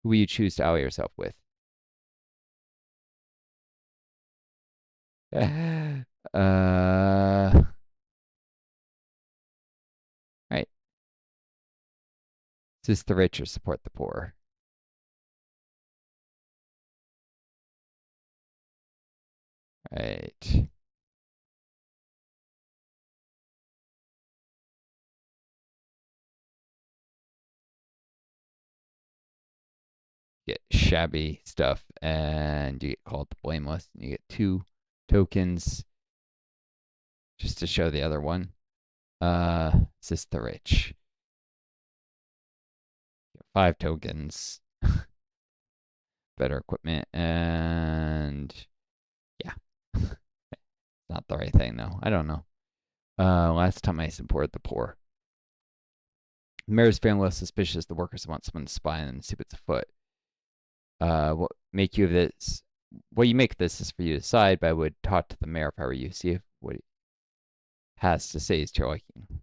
Who will you choose to ally yourself with? Right. Assist the rich or support the poor? Right. Get shabby stuff, and you get called the blameless. And you get 2 tokens just to show the other one. Assist the rich. 5 tokens. Better equipment, and yeah. Not the right thing, though. I don't know. Last time I supported the poor. The mayor's feeling less suspicious. The workers want someone to spy and see what's afoot. What make you of this? What you make of this is for you to decide, but I would talk to the mayor if I were you. See if what he has to say is to your liking.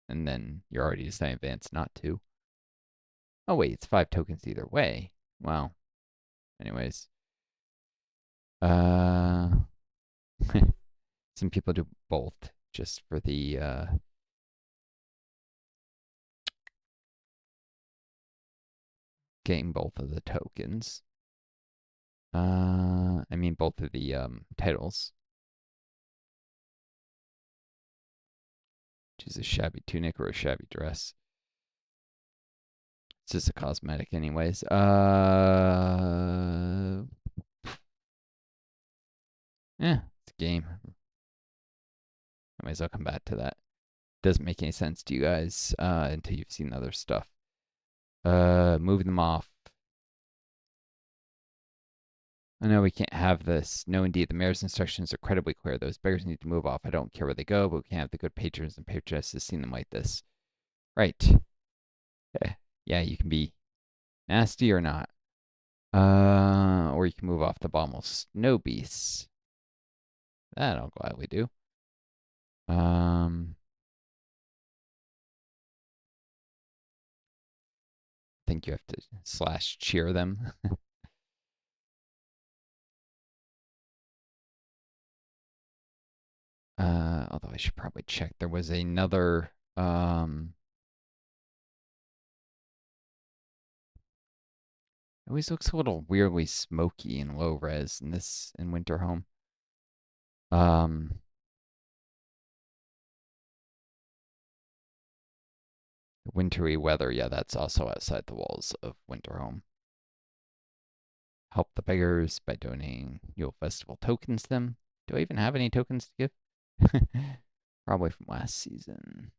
And then you're already deciding in advance not to. Oh wait, it's 5 tokens either way. Wow. Anyways, some people do both just for the getting both of the tokens. I mean both of the titles. Which is a shabby tunic or a shabby dress. It's just a cosmetic, anyways. Yeah, it's a game. Anyways, I'll come back to that. Doesn't make any sense to you guys until you've seen other stuff. Moving them off. I know we can't have this. No, indeed, the mayor's instructions are incredibly clear. Those beggars need to move off. I don't care where they go, but we can't have the good patrons and patronesses seeing them like this. Right. Yeah, you can be nasty or not. Or you can move off the Bommel Snow Beasts. That I'll gladly do. I think you have to slash cheer them. Although I should probably check. There was another. It always looks a little weirdly smoky and low res in this in Winterhome. Wintry weather, yeah, that's also outside the walls of Winterhome. Help the beggars by donating Yule Festival tokens to them. Do I even have any tokens to give? Probably from last season.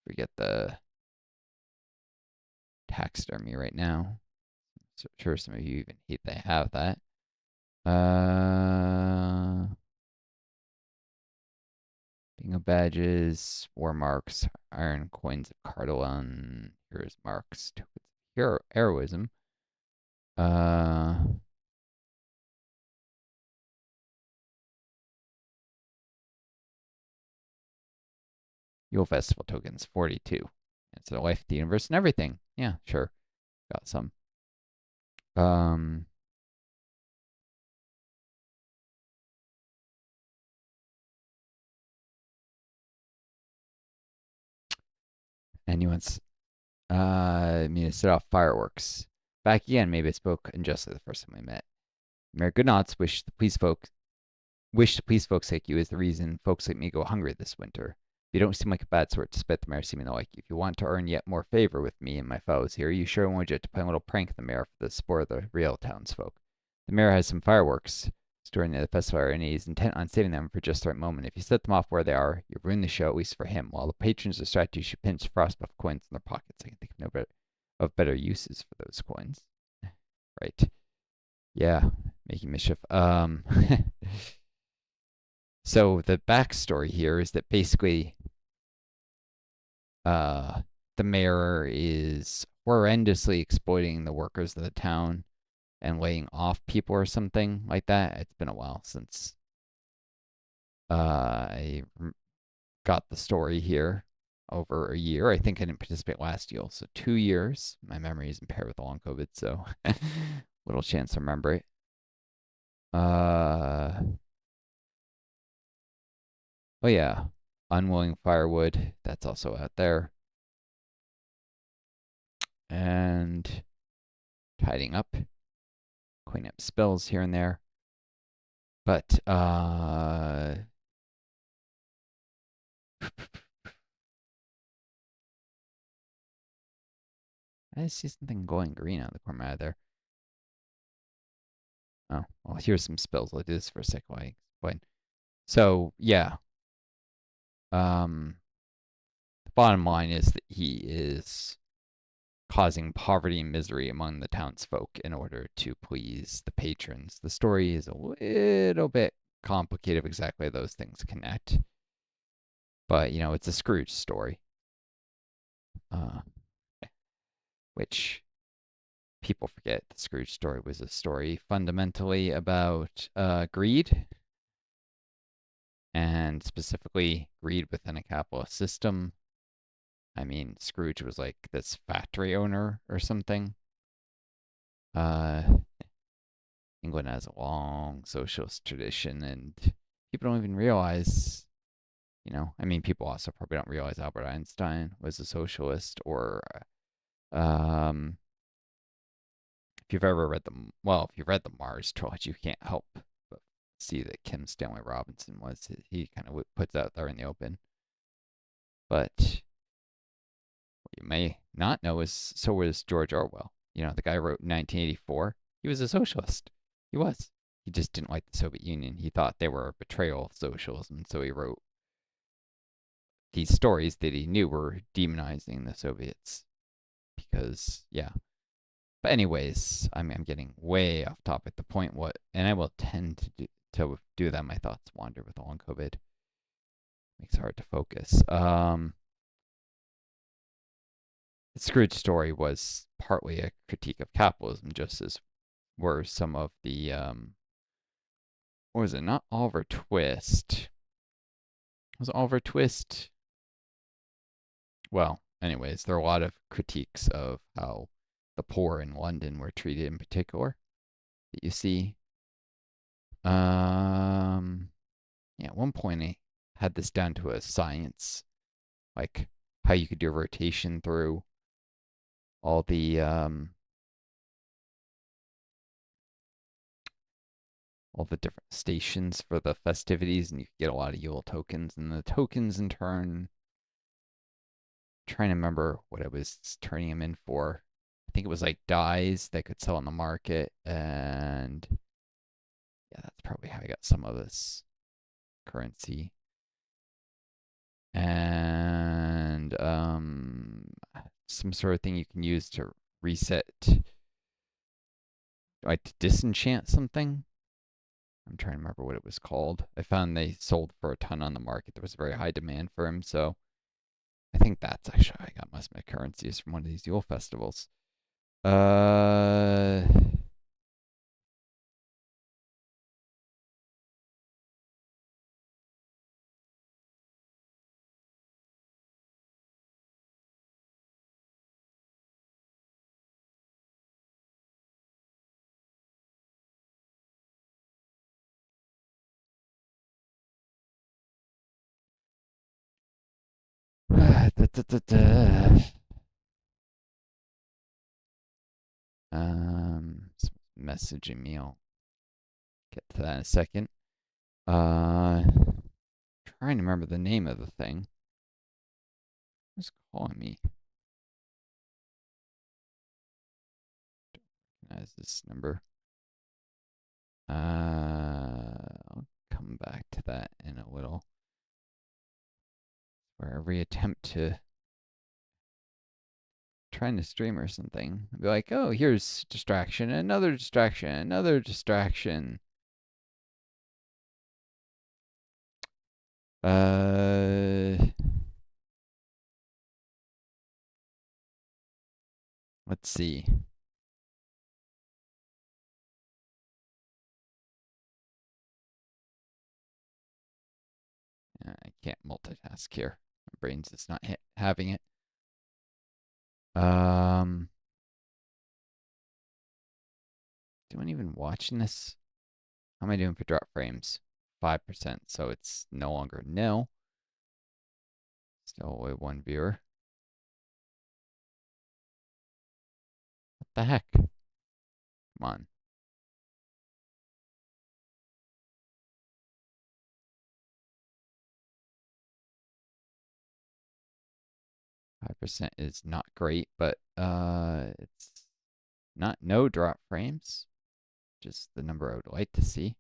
Forget the taxidermy right now. So sure some of you even hate they have that. Bingo badges, war marks, iron coins of Cardalon, heroes marks, hero heroism. Yule Festival tokens, 42. It's a life, the universe, and everything. Yeah, sure. Got some. And you want me to set off fireworks. Back again, maybe I spoke unjustly the first time we met. Mayor Goodnots wish to please folks like you is the reason folks like me go hungry this winter. You don't seem like a bad sort, despite the mayor seeming to like you. If you want to earn yet more favor with me and my fellows here, you sure want to play a little prank on the mayor for the sport of the real townsfolk. The mayor has some fireworks stored near the festival area, and he's intent on saving them for just the right moment. If you set them off where they are, you ruin the show, at least for him. While the patrons distract you, should pinch frostbuff coins in their pockets. I can think of better uses for those coins. Right. Yeah, making mischief. So the backstory here is that basically the mayor is horrendously exploiting the workers of the town and laying off people or something like that. It's been a while since I got the story here over a year. I think I didn't participate last Yule, so 2 years. My memory is impaired with the long COVID, so little chance to remember it. Oh yeah, Unwilling Firewood. That's also out there. And tidying up, cleaning up spills here and there. But I see something glowing green out of the corner out of there. Oh, well, here's some spills. I'll do this for a second while I explain. So, yeah. The bottom line is that he is causing poverty and misery among the townsfolk in order to please the patrons. The story is a little bit complicated of exactly how those things connect. But, it's a Scrooge story. Which people forget the Scrooge story was a story fundamentally about greed, and specifically greed within a capitalist system. I mean, Scrooge was like this factory owner or something. England has a long socialist tradition, and people don't even realize, I mean, people also probably don't realize Albert Einstein was a socialist, or um, if you've ever read if you've read the Mars trilogy, you can't help but see that Kim Stanley Robinson was. He kind of puts out there in the open. But what you may not know is so was George Orwell. The guy wrote 1984. He was a socialist. He was. He just didn't like the Soviet Union. He thought they were a betrayal of socialism, so he wrote these stories that he knew were demonizing the Soviets. Because, yeah, but anyways, I'm getting way off topic. The point and I will tend to do that. My thoughts wander with long COVID. Makes it hard to focus. The Scrooge story was partly a critique of capitalism, just as were some of the what was it? Not Oliver Twist. Was Oliver Twist? Well, anyways, there are a lot of critiques of how the poor in London were treated in particular that you see. Yeah, at one point I had this down to a science, like how you could do a rotation through all the different stations for the festivities, and you could get a lot of Yule tokens, and the tokens in turn, I'm trying to remember what I was turning them in for. I think it was like dyes that could sell on the market, and yeah, that's probably how I got some of this currency. And some sort of thing you can use to reset, like to disenchant something. I'm trying to remember what it was called. I found they sold for a ton on the market. There was a very high demand for them, so I think that's actually how I got most of my currencies from one of these Yule festivals. Uh, da, da, da, da. Messaging me. I'll get to that in a second. Trying to remember the name of the thing. Who's calling me? Don't recognize this number. I'll come back to that in a little. For every attempt to trying to stream or something, I'll be like, oh, here's distraction, another distraction, another distraction. Let's see. I can't multitask here. My brain's just not having it. Anyone even watching this? How am I doing for drop frames? 5%, so it's no longer nil. Still only one viewer. What the heck? Come on. 5% is not great, but it's not no drop frames. Just the number I would like to see.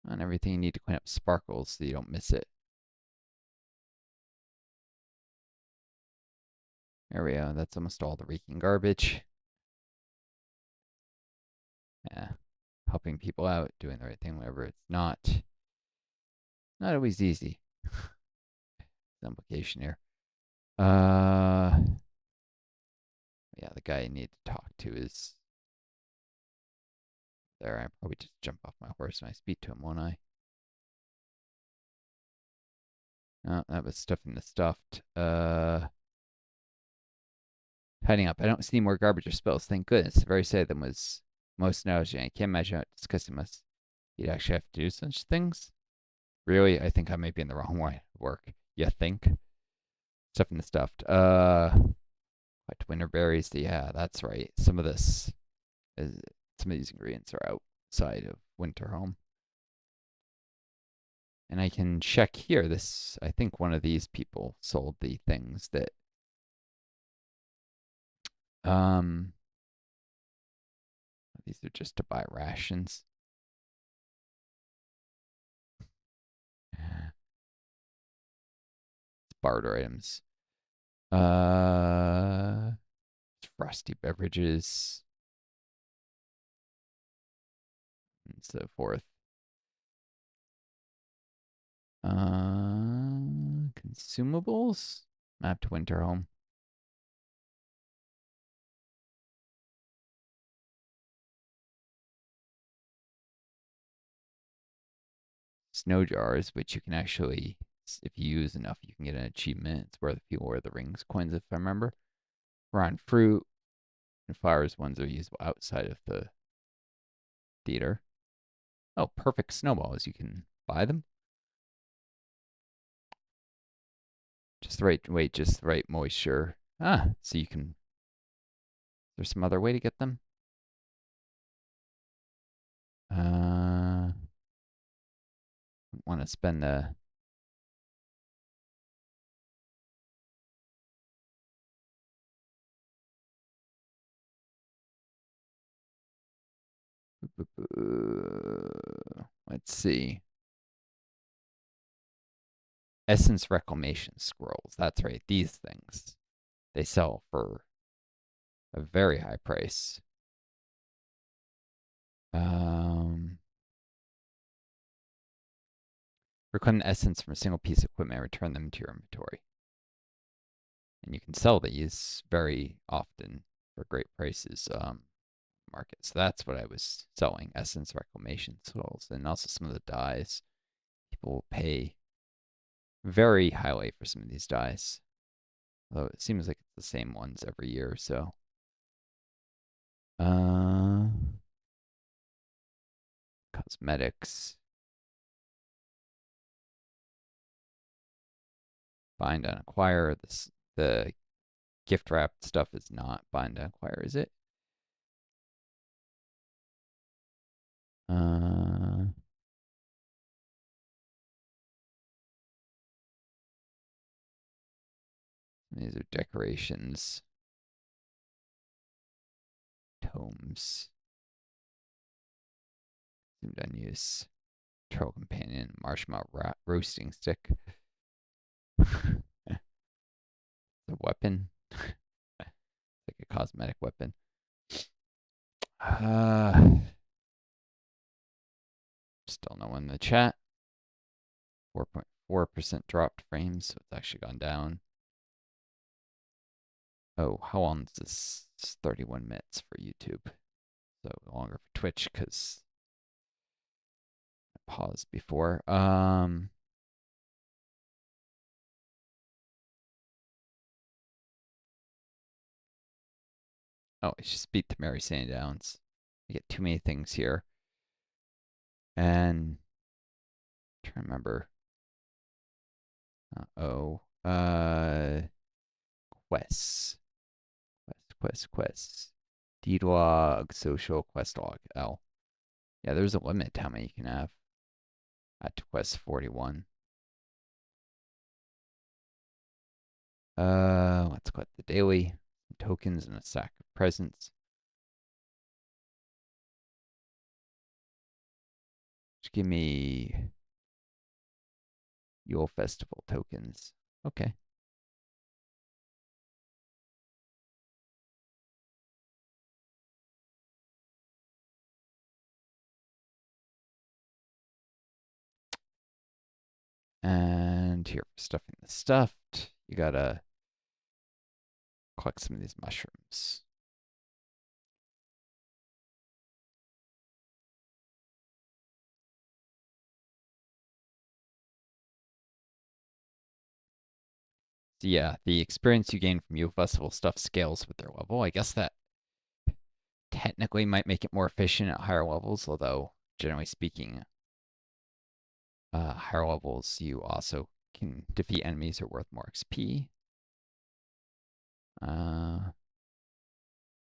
And everything you need to clean up sparkles so you don't miss it. There we go. That's almost all the reeking garbage. Yeah. Helping people out, doing the right thing, whatever. It's not always easy. Implication here. Yeah, the guy I need to talk to is there. I probably just jump off my horse and I speak to him, won't I? Oh, that was stuffing the stuffed. Tidying up. I don't see any more garbage or spills. Thank goodness. Very sad than was most nourishing. I can't imagine how disgusting must you'd actually have to do such things. Really? I think I may be in the wrong way of work. You think? Stuffing the stuffed. What winter berries? Yeah, that's right. Some of this is some of these ingredients are outside of winter home. And I can check here. This, I think one of these people sold the things that these are just to buy rations. It's barter items. Frosty beverages and so forth. Consumables? Map to winter home. Snow jars, which you can actually, if you use enough, you can get an achievement. It's worth a few more of the rings coins, if I remember. Rotten fruit and flowers ones are usable outside of the theater. Oh, perfect snowballs. You can buy them. Just the right weight, just the right moisture. So you can. There's some other way to get them. Want to spend the. Let's see. Essence reclamation scrolls. That's right. These things. They sell for a very high price. Reclaim the essence from a single piece of equipment and return them to your inventory. And you can sell these very often for great prices. Market. So that's what I was selling, essence reclamation scrolls, and also some of the dyes. People will pay very highly for some of these dyes. Although it seems like it's the same ones every year or so. Cosmetics. Bind and acquire. The gift wrapped stuff is not bind and acquire, is it? These are decorations. Tomes. Seemed unused. Troll companion. Marshmallow roasting stick. The weapon. Like a cosmetic weapon. Still no one in the chat. 4.4% dropped frames, so it's actually gone down. Oh, how long is this? It's 31 minutes for YouTube. So longer for Twitch because pause before. Oh, it's just beat the Mary Sandy Downs. You get too many things here. And I'm trying to remember. Oh, quests, quests. D-log, social, quest log, L. Yeah, there's a limit to how many you can have. At quest 41. Let's collect the daily tokens and a stack of presents. Just give me Yule Festival tokens. Okay. And here for stuffing the stuffed, you gotta collect some of these mushrooms. So yeah, the experience you gain from Yule Festival stuff scales with their level. I guess that technically might make it more efficient at higher levels, although generally speaking, higher levels you also can defeat enemies that are worth more XP.